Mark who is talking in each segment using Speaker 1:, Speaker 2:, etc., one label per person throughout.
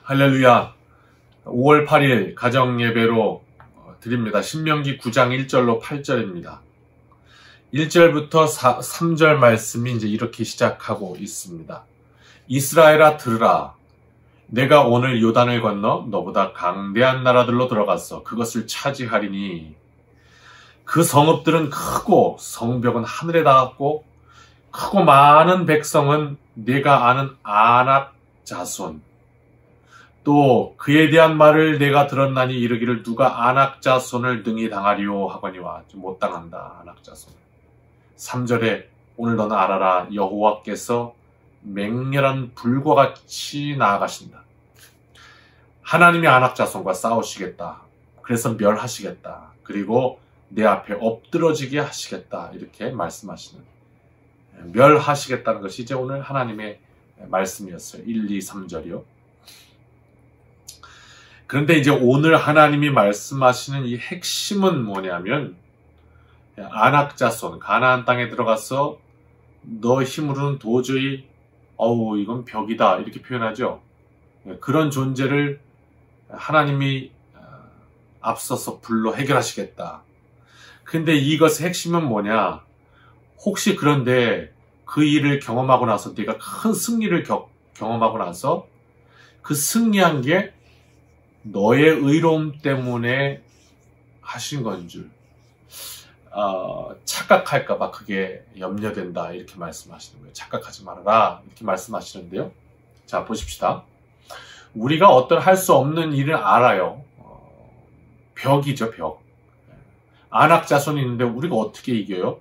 Speaker 1: 할렐루야. 5월 8일 가정예배로 드립니다. 신명기 9장 1절로 8절입니다. 1절부터 3절 말씀이 이제 이렇게 시작하고 있습니다. 이스라엘아 들으라. 내가 오늘 요단을 건너 너보다 강대한 나라들로 들어갔어. 그것을 차지하리니 그 성읍들은 크고 성벽은 하늘에 닿았고 크고 많은 백성은 내가 아는 아낙 자손. 또 그에 대한 말을 내가 들었나니 이르기를 누가 아낙 자손을 능히 당하리요 하거니와 못 당한다. 아낙 자손. 3절에 오늘 너는 알아라. 여호와께서 맹렬한 불과 같이 나아가신다. 하나님이 아낙 자손과 싸우시겠다. 그래서 멸하시겠다. 그리고 내 앞에 엎드러지게 하시겠다. 이렇게 말씀하시는, 멸하시겠다는 것이 이제 오늘 하나님의 말씀이었어요. 1, 2, 3절이요. 그런데 이제 오늘 하나님이 말씀하시는 이 핵심은 뭐냐면, 아낙 자손, 가나안 땅에 들어가서 너 힘으로는 도저히 이건 벽이다 이렇게 표현하죠. 그런 존재를 하나님이 앞서서 불러 해결하시겠다. 근데 이것의 핵심은 뭐냐? 혹시 그런데 그 일을 경험하고 나서 네가 큰 승리를 경험하고 나서 그 승리한 게 너의 의로움 때문에 하신 건 줄 착각할까봐 그게 염려된다 이렇게 말씀하시는 거예요. 착각하지 말아라 이렇게 말씀하시는데요. 자, 보십시다. 우리가 어떤 할 수 없는 일을 알아요. 벽이죠, 벽. 아낙 자손이 있는데 우리가 어떻게 이겨요?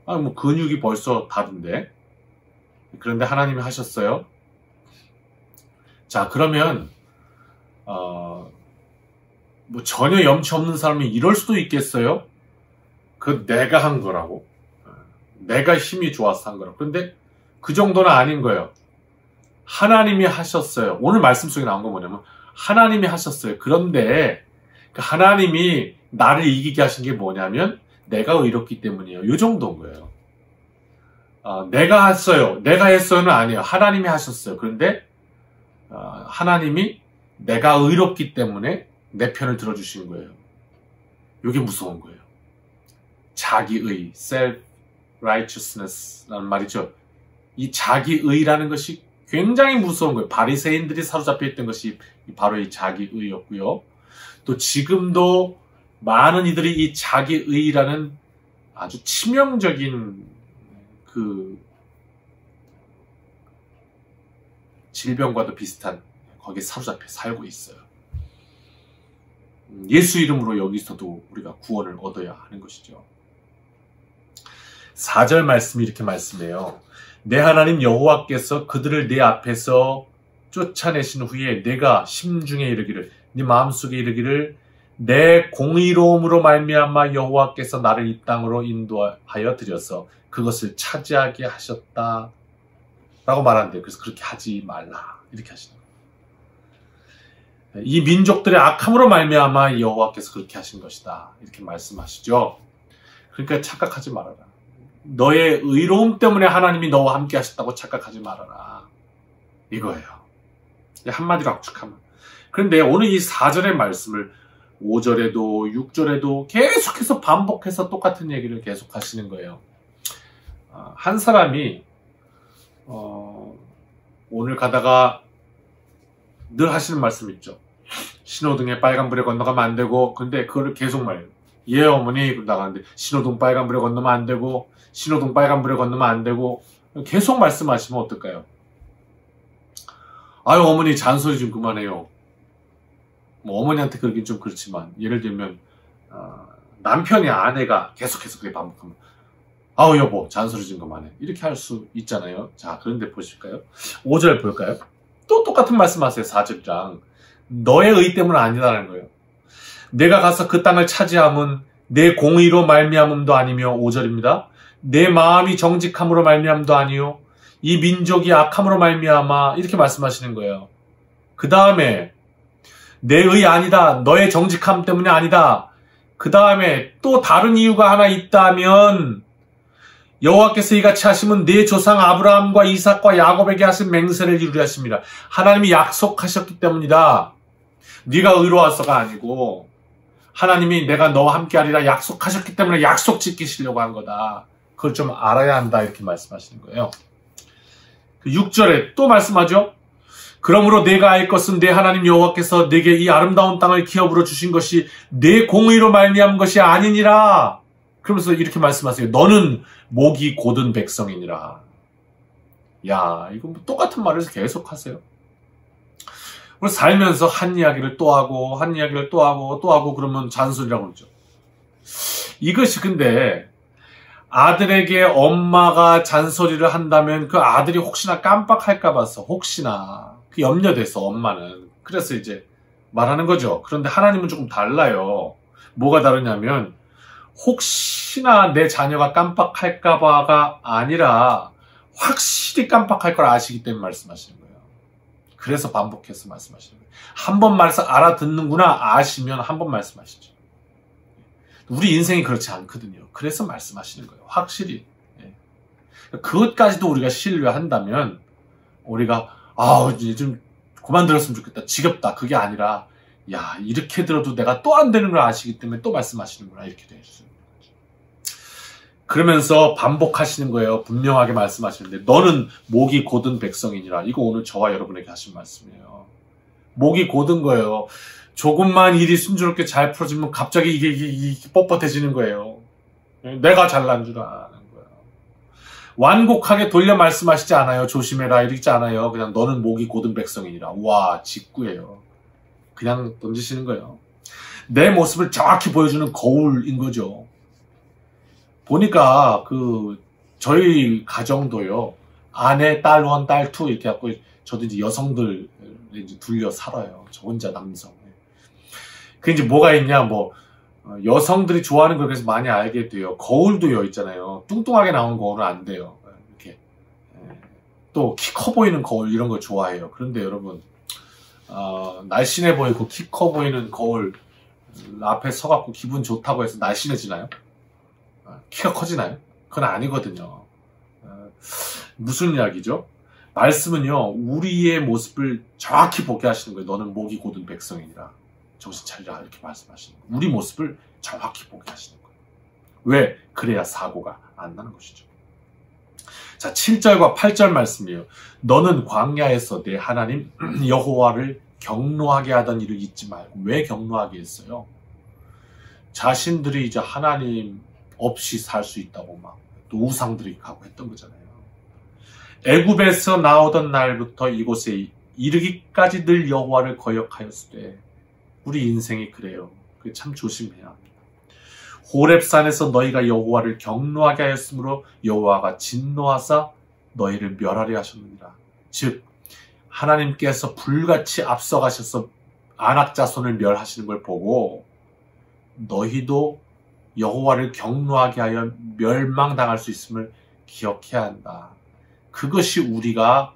Speaker 1: 뭐 근육이 벌써 다른데. 그런데 하나님이 하셨어요. 자, 그러면 뭐 전혀 염치 없는 사람이 이럴 수도 있겠어요? 그 내가 한 거라고. 내가 힘이 좋아서 한 거라고. 그런데 그 정도는 아닌 거예요. 하나님이 하셨어요. 오늘 말씀 속에 나온 건 뭐냐면 하나님이 하셨어요. 그런데 그 하나님이 나를 이기게 하신 게 뭐냐면 내가 의롭기 때문이에요. 이 정도인 거예요. 내가 했어요. 내가 했어요는 아니에요. 하나님이 하셨어요. 그런데 하나님이 내가 의롭기 때문에 내 편을 들어주신 거예요. 이게 무서운 거예요. 자기의, self-righteousness라는 말이죠. 이 자기의라는 것이 굉장히 무서운 거예요. 바리새인들이 사로잡혀 있던 것이 바로 이 자기의였고요. 또 지금도 많은 이들이 이 자기의라는 아주 치명적인 그 질병과도 비슷한 거기에 사로잡혀 살고 있어요. 예수 이름으로 여기서도 우리가 구원을 얻어야 하는 것이죠. 4절 말씀이 이렇게 말씀해요. 내 하나님 여호와께서 그들을 내 앞에서 쫓아내신 후에 내가 심중에 이르기를, 네 마음속에 이르기를 내 공의로움으로 말미암아 여호와께서 나를 이 땅으로 인도하여 드려서 그것을 차지하게 하셨다 라고 말하는데, 그래서 그렇게 하지 말라 이렇게 하시는 거예요. 이 민족들의 악함으로 말미암아 여호와께서 그렇게 하신 것이다 이렇게 말씀하시죠. 그러니까 착각하지 말아라. 너의 의로움 때문에 하나님이 너와 함께 하셨다고 착각하지 말아라 이거예요. 한마디로 압축하면. 그런데 오늘 이 4절의 말씀을 5절에도 6절에도 계속해서 반복해서 똑같은 얘기를 계속 하시는 거예요. 한 사람이 오늘 가다가 늘 하시는 말씀 있죠. 신호등에 빨간불에 건너가면 안 되고, 근데 그거를 계속 말해요. 예 어머니 나가는데 신호등 빨간불에 건너면 안 되고, 신호등 빨간불에 건너면 안 되고, 계속 말씀하시면 어떨까요? 아유 어머니 잔소리 좀 그만해요. 뭐 어머니한테 그러긴 좀 그렇지만, 예를 들면 남편이 아내가 계속해서 그렇게 반복하면 아우 여보 잔소리 좀 그만해 이렇게 할 수 있잖아요. 자, 그런데 보실까요? 5절 볼까요? 또 똑같은 말씀하세요. 4절이랑 너의 의 때문은 아니다라는 거예요. 내가 가서 그 땅을 차지함은 내 공의로 말미암음도 아니며, 5절입니다. 내 마음이 정직함으로 말미암음도 아니요 이 민족이 악함으로 말미암아 이렇게 말씀하시는 거예요. 그 다음에 내 의 아니다. 너의 정직함 때문에 아니다. 그 다음에 또 다른 이유가 하나 있다면 여호와께서 이같이 하시면 네 조상 아브라함과 이삭과 야곱에게 하신 맹세를 이루려 하십니다. 하나님이 약속하셨기 때문이다. 네가 의로워서가 아니고 하나님이 내가 너와 함께하리라 약속하셨기 때문에 약속 지키시려고 한 거다. 그걸 좀 알아야 한다 이렇게 말씀하시는 거예요. 6절에 또 말씀하죠. 그러므로 내가 알 것은 내 하나님 여호와께서 내게 이 아름다운 땅을 기업으로 주신 것이 내 공의로 말미암은 것이 아니니라. 그러면서 이렇게 말씀하세요. 너는 목이 곧은 백성이니라. 야, 이거 뭐 똑같은 말을 계속 하세요. 우리 살면서 한 이야기를 또 하고 한 이야기를 또 하고 또 하고 그러면 잔소리라고 그러죠. 이것이 근데 아들에게 엄마가 잔소리를 한다면 그 아들이 혹시나 깜빡할까 봐서 혹시나 그 염려돼서 엄마는 그래서 이제 말하는 거죠. 그런데 하나님은 조금 달라요. 뭐가 다르냐면 혹시나 내 자녀가 깜빡할까 봐가 아니라 확실히 깜빡할 걸 아시기 때문에 말씀하시는 거예요. 그래서 반복해서 말씀하시는 거예요. 한 번 말해서 알아듣는구나 아시면 한 번 말씀하시죠. 우리 인생이 그렇지 않거든요. 그래서 말씀하시는 거예요. 확실히. 그것까지도 우리가 신뢰한다면 우리가 이제 좀 그만 들었으면 좋겠다. 지겹다. 그게 아니라 야 이렇게 들어도 내가 또 안 되는 걸 아시기 때문에 또 말씀하시는구나 이렇게 되어 있어요. 그러면서 반복하시는 거예요. 분명하게 말씀하시는데 너는 목이 곧은 백성이니라. 이거 오늘 저와 여러분에게 하신 말씀이에요. 목이 곧은 거예요. 조금만 일이 순조롭게 잘 풀어지면 갑자기 이게 뻣뻣해지는 거예요. 내가 잘난 줄 아는 거예요. 완곡하게 돌려 말씀하시지 않아요. 조심해라 이러지 않아요. 그냥 너는 목이 곧은 백성이니라. 와 직구예요. 그냥 던지시는 거예요. 내 모습을 정확히 보여주는 거울인 거죠. 보니까 저희 가정도요. 아내, 딸 1, 딸 2 이렇게 갖고 저도 이제 여성들 이제 둘려 살아요. 저 혼자 남성. 그 이제 뭐가 있냐 여성들이 좋아하는 걸 그래서 많이 알게 돼요. 거울도요 있잖아요. 뚱뚱하게 나온 거울은 안 돼요. 이렇게 또 키 커 보이는 거울 이런 거 좋아해요. 그런데 여러분 날씬해 보이고 키 커 보이는 거울 앞에 서갖고 기분 좋다고 해서 날씬해지나요? 키가 커지나요? 그건 아니거든요. 무슨 이야기죠? 말씀은요 우리의 모습을 정확히 보게 하시는 거예요. 너는 목이 곧은 백성이니라. 정신 차리라 이렇게 말씀하시는 거예요. 우리 모습을 정확히 보게 하시는 거예요. 왜? 그래야 사고가 안 나는 것이죠. 자 7절과 8절 말씀이에요. 너는 광야에서 내 하나님 여호와를 경노하게 하던 일을 잊지 말고. 왜 경노하게 했어요? 자신들이 이제 하나님 없이 살 수 있다고 막 또 우상들이 가고 했던 거잖아요. 애굽에서 나오던 날부터 이곳에 이르기까지 늘 여호와를 거역하였으되. 우리 인생이 그래요. 그게 참 조심해야 합니다. 호렙산에서 너희가 여호와를 경노하게 하였으므로 여호와가 진노하사 너희를 멸하려 하셨느니라. 즉 하나님께서 불같이 앞서가셔서 아낙 자손을 멸하시는 걸 보고 너희도 여호와를 경노하게 하여 멸망당할 수 있음을 기억해야 한다. 그것이 우리가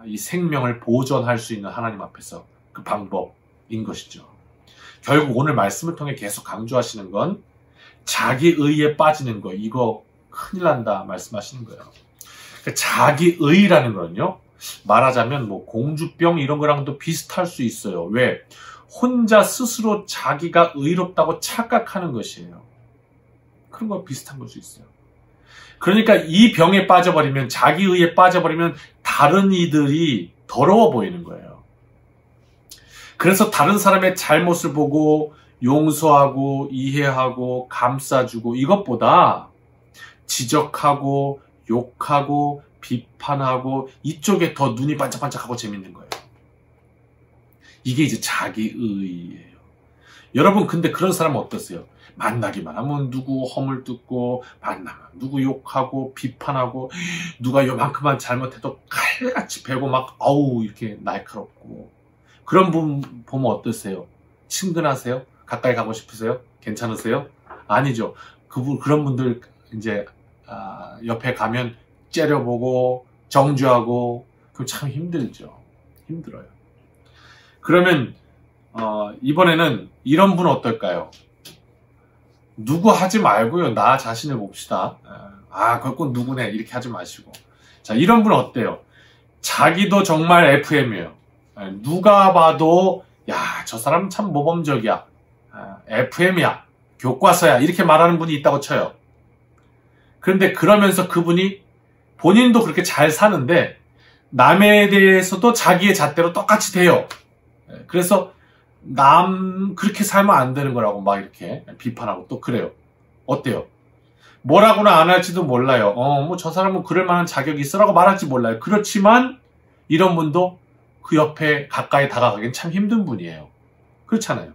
Speaker 1: 이 생명을 보존할 수 있는 하나님 앞에서 그 방법인 것이죠. 결국 오늘 말씀을 통해 계속 강조하시는 건 자기 의에 빠지는 거, 이거 큰일 난다 말씀하시는 거예요. 그러니까 자기 의라는 거는요, 말하자면 공주병 이런 거랑도 비슷할 수 있어요. 왜? 혼자 스스로 자기가 의롭다고 착각하는 것이에요. 그런 거 비슷한 걸 수 있어요. 그러니까 이 병에 빠져버리면, 자기 의에 빠져버리면 다른 이들이 더러워 보이는 거예요. 그래서 다른 사람의 잘못을 보고 용서하고 이해하고 감싸주고 이것보다 지적하고 욕하고 비판하고 이쪽에 더 눈이 반짝반짝하고 재밌는 거예요. 이게 이제 자기의예요. 여러분 근데 그런 사람은 어떠세요? 만나기만 하면 누구 허물 듣고, 만나면 누구 욕하고 비판하고, 누가 요만큼만 잘못해도 칼같이 베고 막 아우 이렇게 날카롭고. 그런 분 보면 어떠세요? 친근하세요? 가까이 가고 싶으세요? 괜찮으세요? 아니죠. 그런 분들 이제 옆에 가면 째려보고 정죄하고 그럼 참 힘들죠. 힘들어요. 그러면 이번에는 이런 분은 어떨까요? 누구 하지 말고요. 나 자신을 봅시다. 그건 누구네. 이렇게 하지 마시고. 자, 이런 분은 어때요? 자기도 정말 FM이에요. 누가 봐도, 야, 저 사람 참 모범적이야. FM이야. 교과서야. 이렇게 말하는 분이 있다고 쳐요. 그런데 그러면서 그분이 본인도 그렇게 잘 사는데, 남에 대해서도 자기의 잣대로 똑같이 돼요. 그래서 그렇게 살면 안 되는 거라고 막 이렇게 비판하고 또 그래요. 어때요? 뭐라고는 안 할지도 몰라요. 뭐 저 사람은 그럴 만한 자격이 있어라고 말할지 몰라요. 그렇지만 이런 분도 그 옆에 가까이 다가가기엔 참 힘든 분이에요. 그렇잖아요.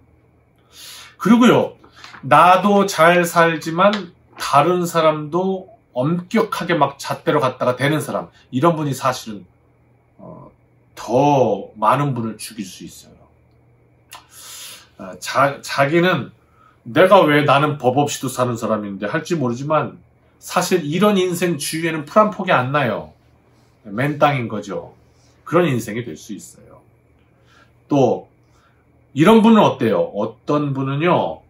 Speaker 1: 그리고요, 나도 잘 살지만 다른 사람도 엄격하게 막 잣대로 갔다가 되는 사람, 이런 분이 사실은 더 많은 분을 죽일 수 있어요. 자기는 내가 왜 나는 법 없이도 사는 사람인데 할지 모르지만 사실 이런 인생 주위에는 풀 한 폭이 안 나요. 맨땅인 거죠. 그런 인생이 될 수 있어요. 또 이런 분은 어때요? 어떤 분은요,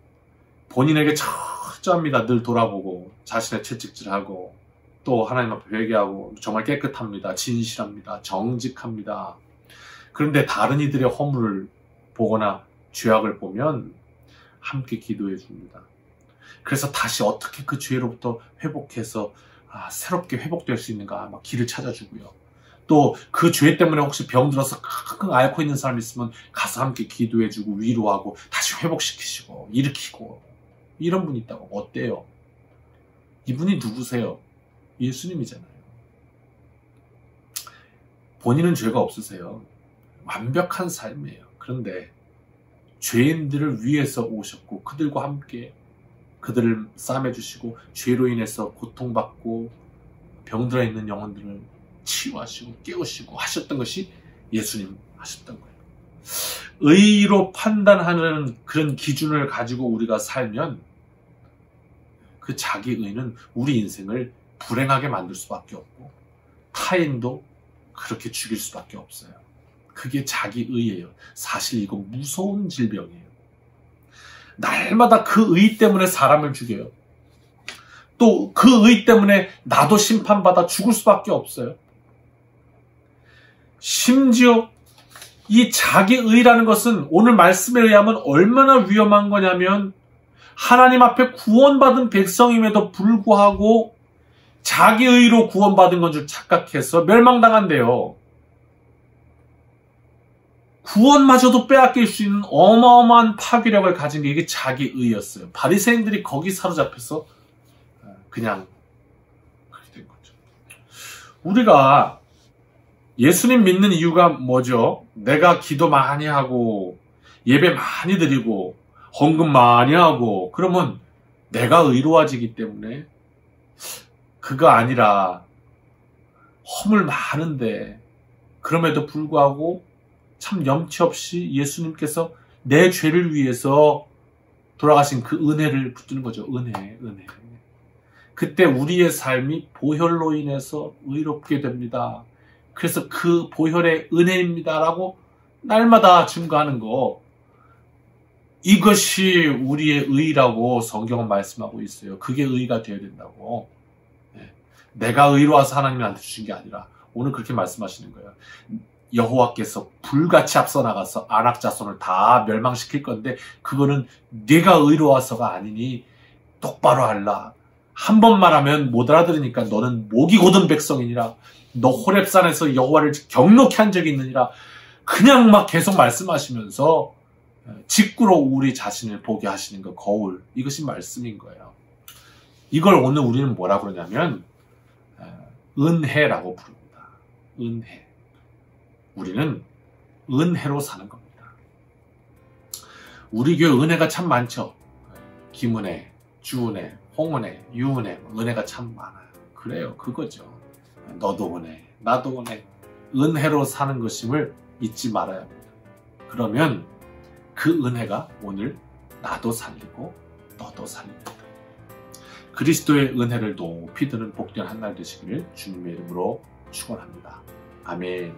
Speaker 1: 본인에게 철저합니다. 늘 돌아보고 자신의 채찍질하고 또 하나님 앞에 회개하고 정말 깨끗합니다. 진실합니다. 정직합니다. 그런데 다른 이들의 허물을 보거나 죄악을 보면 함께 기도해 줍니다. 그래서 다시 어떻게 그 죄로부터 회복해서 새롭게 회복될 수 있는가 막 길을 찾아주고요. 또 그 죄 때문에 혹시 병들어서 끙끙 앓고 있는 사람이 있으면 가서 함께 기도해 주고 위로하고 다시 회복시키시고 일으키고, 이런 분이 있다고. 어때요? 이분이 누구세요? 예수님이잖아요. 본인은 죄가 없으세요. 완벽한 삶이에요. 그런데 죄인들을 위해서 오셨고 그들과 함께 그들을 싸매주시고 죄로 인해서 고통받고 병들어 있는 영혼들을 치유하시고 깨우시고 하셨던 것이 예수님 하셨던 거예요. 의로 판단하는 그런 기준을 가지고 우리가 살면 그 자기 의는 우리 인생을 불행하게 만들 수밖에 없고 타인도 그렇게 죽일 수밖에 없어요. 그게 자기 의예요. 사실 이거 무서운 질병이에요. 날마다 그 의 때문에 사람을 죽여요. 또 그 의 때문에 나도 심판받아 죽을 수밖에 없어요. 심지어 이 자기 의라는 것은 오늘 말씀에 의하면 얼마나 위험한 거냐면, 하나님 앞에 구원받은 백성임에도 불구하고 자기 의로 구원받은 건 줄 착각해서 멸망당한대요. 구원마저도 빼앗길 수 있는 어마어마한 파괴력을 가진 게 이게 자기 의였어요. 바리새인들이 거기 사로잡혀서 그냥 그렇게 된 거죠. 우리가 예수님 믿는 이유가 뭐죠? 내가 기도 많이 하고 예배 많이 드리고 헌금 많이 하고 그러면 내가 의로워지기 때문에? 그거 아니라 허물 많은데 그럼에도 불구하고 참 염치 없이 예수님께서 내 죄를 위해서 돌아가신 그 은혜를 붙드는 거죠. 은혜. 그때 우리의 삶이 보혈로 인해서 의롭게 됩니다. 그래서 그 보혈의 은혜입니다라고 날마다 증거하는 거, 이것이 우리의 의라고 성경은 말씀하고 있어요. 그게 의가 되어야 된다고. 내가 의로워서 하나님이 나한테 주신 게 아니라 오늘 그렇게 말씀하시는 거예요. 여호와께서 불같이 앞서 나가서 안악 자손을 다 멸망시킬 건데 그거는 네가 의로워서가 아니니 똑바로 할라. 한 번만 하면 못 알아들으니까 너는 목이 곧은 백성이니라. 너 호렙산에서 여호와를 경록히 한 적이 있느니라. 그냥 막 계속 말씀하시면서 직구로 우리 자신을 보게 하시는 거, 거울. 이것이 말씀인 거예요. 이걸 오늘 우리는 뭐라 그러냐면 은혜라고 부릅니다. 은혜. 우리는 은혜로 사는 겁니다. 우리 교회 은혜가 참 많죠. 김은혜, 주은혜, 홍은혜, 유은혜, 은혜가 참 많아요. 그래요. 그거죠. 너도 은혜, 나도 은혜. 은혜로 사는 것임을 잊지 말아야 합니다. 그러면 그 은혜가 오늘 나도 살리고 너도 살립니다. 그리스도의 은혜를 높이 드는 복된 한 날 되시기를 주님의 이름으로 축원합니다. 아멘.